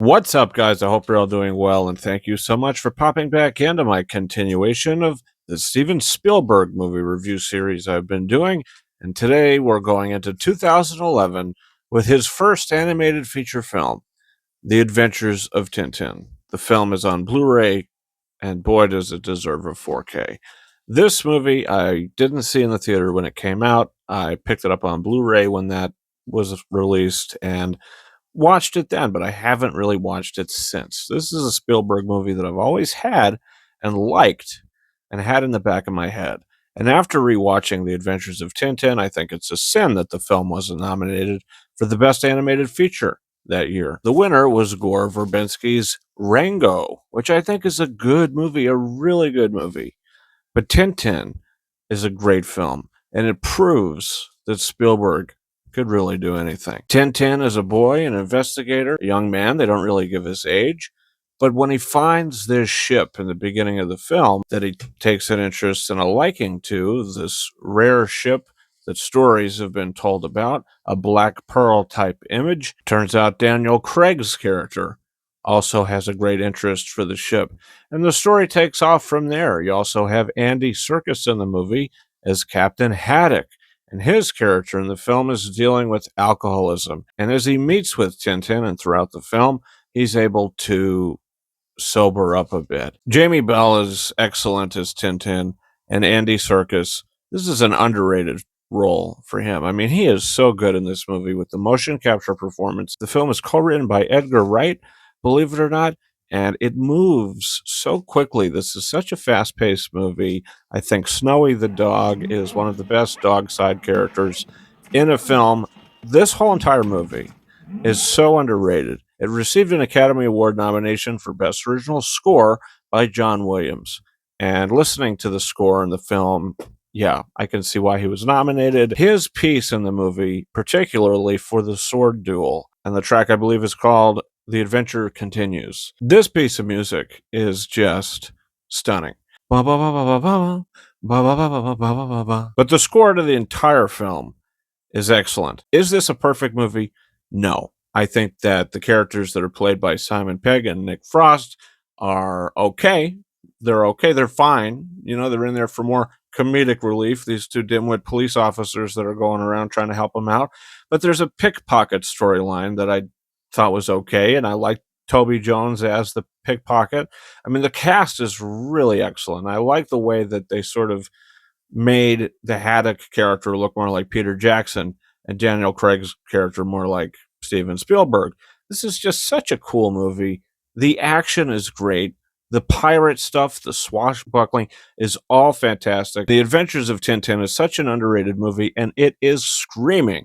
What's up, guys? I hope you're all doing well, and thank you so much for popping back into my continuation of the Steven Spielberg movie review series I've been doing. And today we're going into 2011 with his first animated feature film, The Adventures of Tintin. The film is on Blu-ray, and boy, does it deserve a 4K. This movie I didn't see in the theater when it came out. I picked it up on Blu-ray when that was released, and watched it then, but I haven't really watched it since. This is a Spielberg movie that I've always had and liked and had in the back of my head. And after rewatching The Adventures of Tintin, I think it's a sin that the film wasn't nominated for the Best Animated Feature that year. The winner was Gore Verbinski's Rango, which I think is a good movie, a really good movie. But Tintin is a great film, and it proves that Spielberg could really do anything. Tintin is a boy, an investigator, a young man. They don't really give his age. But when he finds this ship in the beginning of the film that he takes an interest and a liking to, this rare ship that stories have been told about, a Black Pearl type image, turns out Daniel Craig's character also has a great interest for the ship. And the story takes off from there. You also have Andy Serkis in the movie as Captain Haddock, and his character in the film is dealing with alcoholism. And as he meets with Tintin and throughout the film, he's able to sober up a bit. Jamie Bell is excellent as Tintin, and Andy Serkis, this is an underrated role for him. I mean, he is so good in this movie with the motion capture performance. The film is co-written by Edgar Wright, believe it or not, and it moves so quickly. This is such a fast-paced movie. I think Snowy the dog is one of the best dog side characters in a film. This whole entire movie is so underrated. It received an Academy Award nomination for Best Original Score by John Williams. And listening to the score in the film, yeah, I can see why he was nominated. His piece in the movie, particularly for the sword duel, and the track I believe is called The Adventure Continues. This piece of music is just stunning. But the score to the entire film is excellent. Is this a perfect movie? No. I think that the characters that are played by Simon Pegg and Nick Frost are okay. They're okay. They're fine. You know, they're in there for more comedic relief, these two dimwit police officers that are going around trying to help them out. But there's a pickpocket storyline that I thought was okay, and I liked Toby Jones as the pickpocket. I mean, the cast is really excellent. I like the way that they sort of made the Haddock character look more like Peter Jackson and Daniel Craig's character more like Steven Spielberg. This is just such a cool movie. The action is great. The pirate stuff, the swashbuckling is all fantastic. The Adventures of Tintin is such an underrated movie, and it is screaming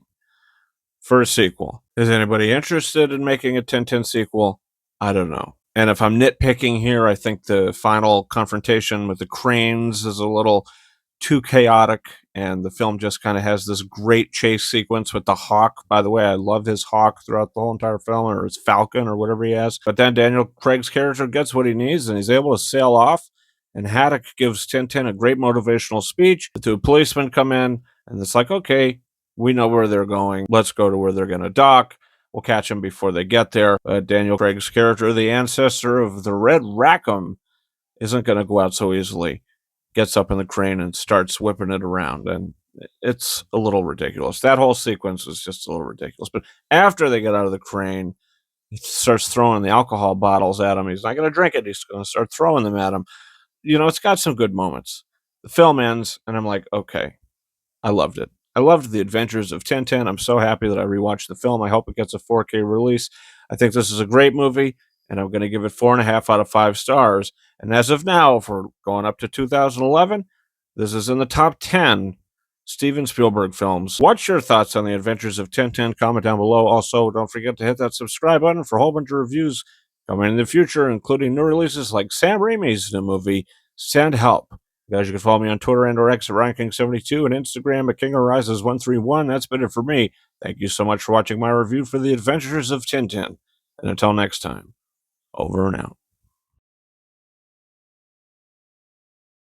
for a sequel. Is anybody interested in making a Tintin sequel? I don't know. And if I'm nitpicking here, I think the final confrontation with the cranes is a little too chaotic, and the film just kind of has this great chase sequence with the hawk. By the way, I love his hawk throughout the whole entire film, or his falcon, or whatever he has. But then Daniel Craig's character gets what he needs, and he's able to sail off, and Haddock gives Tintin a great motivational speech. The two policemen come in, and it's like, okay, we know where they're going. Let's go to where they're going to dock. We'll catch them before they get there. Daniel Craig's character, the ancestor of the Red Rackham, isn't going to go out so easily. Gets up in the crane and starts whipping it around, and it's a little ridiculous. That whole sequence is just a little ridiculous. But after they get out of the crane, he starts throwing the alcohol bottles at him. He's not going to drink it. He's going to start throwing them at him. You know, it's got some good moments. The film ends, and I'm like, okay, I loved it. I loved The Adventures of Tintin. I'm so happy that I rewatched the film. I hope it gets a 4K release. I think this is a great movie, and I'm going to give it 4.5 out of 5 stars. And as of now, if we're going up to 2011, this is in the top 10 Steven Spielberg films. What's your thoughts on The Adventures of Tintin? Comment down below. Also, don't forget to hit that subscribe button for a whole bunch of reviews coming in the future, including new releases like Sam Raimi's new movie, Send Help. Guys, you can follow me on Twitter and or X at RyanKing72 and Instagram at KingOfRises131. That's been it for me. Thank you so much for watching my review for The Adventures of Tintin. And until next time, over and out.